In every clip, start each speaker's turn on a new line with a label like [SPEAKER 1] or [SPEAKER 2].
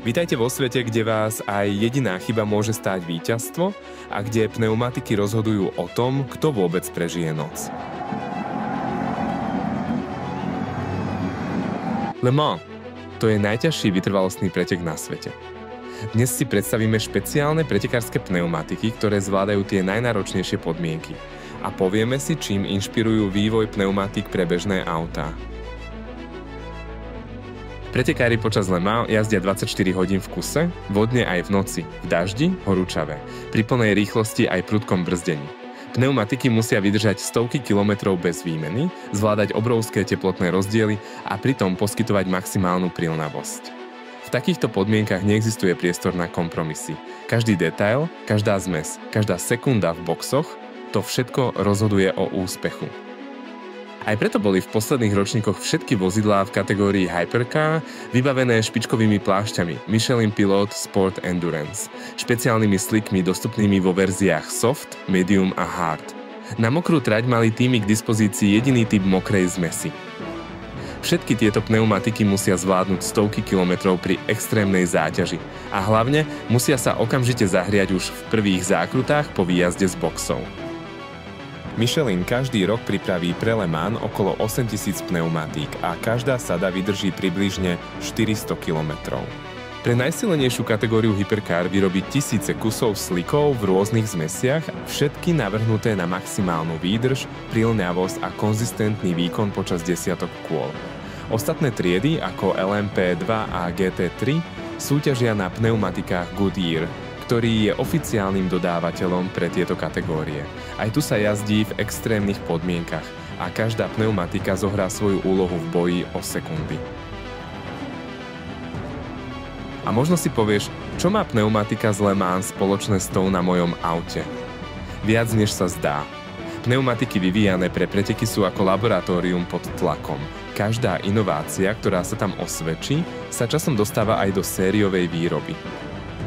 [SPEAKER 1] Vítajte vo svete, kde vás aj jediná chyba môže stáť víťazstvo a kde pneumatiky rozhodujú o tom, kto vôbec prežije noc. Le Mans. To je najťažší vytrvalostný pretek na svete. Dnes si predstavíme špeciálne pretekárske pneumatiky, ktoré zvládajú tie najnáročnejšie podmienky. A povieme si, čím inšpirujú vývoj pneumatik pre bežné autá. Pretekári počas Le Mans jazdia 24 hodín v kuse, vodne aj v noci, v daždi, horúčave, pri plnej rýchlosti aj prudkom brzdení. Pneumatiky musia vydržať stovky kilometrov bez výmeny, zvládať obrovské teplotné rozdiely a pritom poskytovať maximálnu prilnavosť. V takýchto podmienkach neexistuje priestor na kompromisy. Každý detail, každá zmes, každá sekunda v boxoch, to všetko rozhoduje o úspechu. Aj preto boli v posledných ročníkoch všetky vozidlá v kategórii Hypercar vybavené špičkovými plášťami Michelin Pilot Sport Endurance, špeciálnymi slikmi dostupnými vo verziách Soft, Medium a Hard. Na mokrú trať mali týmy k dispozícii jediný typ mokrej zmesi. Všetky tieto pneumatiky musia zvládnuť stovky kilometrov pri extrémnej záťaži a hlavne musia sa okamžite zahriať už v prvých zákrutách po výjazde z boxov. Michelin každý rok pripraví pre Le Mans okolo 8000 pneumatík a každá sada vydrží približne 400 km. Pre najsilenejšiu kategóriu Hypercar vyrobí tisíce kusov slikov v rôznych zmesiach, všetky navrhnuté na maximálnu výdrž, prilňavosť a konzistentný výkon počas desiatok kôl. Ostatné triedy ako LMP2 a GT3 súťažia na pneumatikách Goodyear, ktorý je oficiálnym dodávateľom pre tieto kategórie. Aj tu sa jazdí v extrémnych podmienkach a každá pneumatika zohrá svoju úlohu v boji o sekundy. A možno si povieš, čo má pneumatika z Le Mans spoločné s tou na mojom aute? Viac než sa zdá. Pneumatiky vyvíjané pre preteky sú ako laboratórium pod tlakom. Každá inovácia, ktorá sa tam osvedčí, sa časom dostáva aj do sériovej výroby.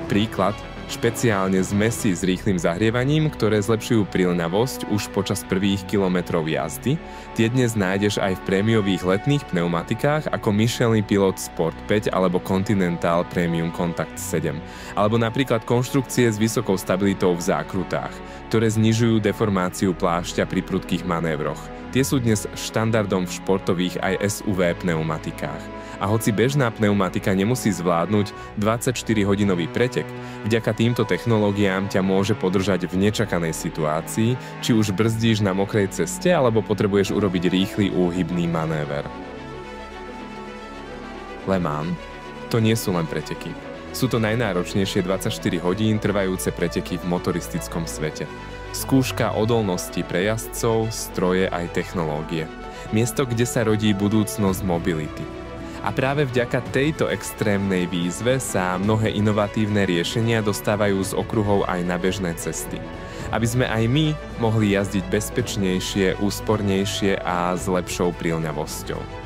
[SPEAKER 1] Príklad, špeciálne zmesi s rýchlym zahrievaním, ktoré zlepšujú prilňavosť už počas prvých kilometrov jazdy, tie dnes nájdeš aj v prémiových letných pneumatikách ako Michelin Pilot Sport 5 alebo Continental Premium Contact 7, alebo napríklad konštrukcie s vysokou stabilitou v zákrutách, ktoré znižujú deformáciu plášťa pri prudkých manévroch. Tie sú dnes štandardom v športových aj SUV pneumatikách. A hoci bežná pneumatika nemusí zvládnuť 24-hodinový pretek, vďaka týmto technológiám ťa môže podržať v nečakanej situácii, či už brzdíš na mokrej ceste, alebo potrebuješ urobiť rýchly úhybný manéver. Le Mans – to nie sú len preteky. Sú to najnáročnejšie 24 hodín trvajúce preteky v motoristickom svete. Skúška odolnosti pre jazdcov, stroje aj technológie. Miesto, kde sa rodí budúcnosť mobility. A práve vďaka tejto extrémnej výzve sa mnohé inovatívne riešenia dostávajú z okruhov aj na bežné cesty. Aby sme aj my mohli jazdiť bezpečnejšie, úspornejšie a s lepšou prilňavosťou.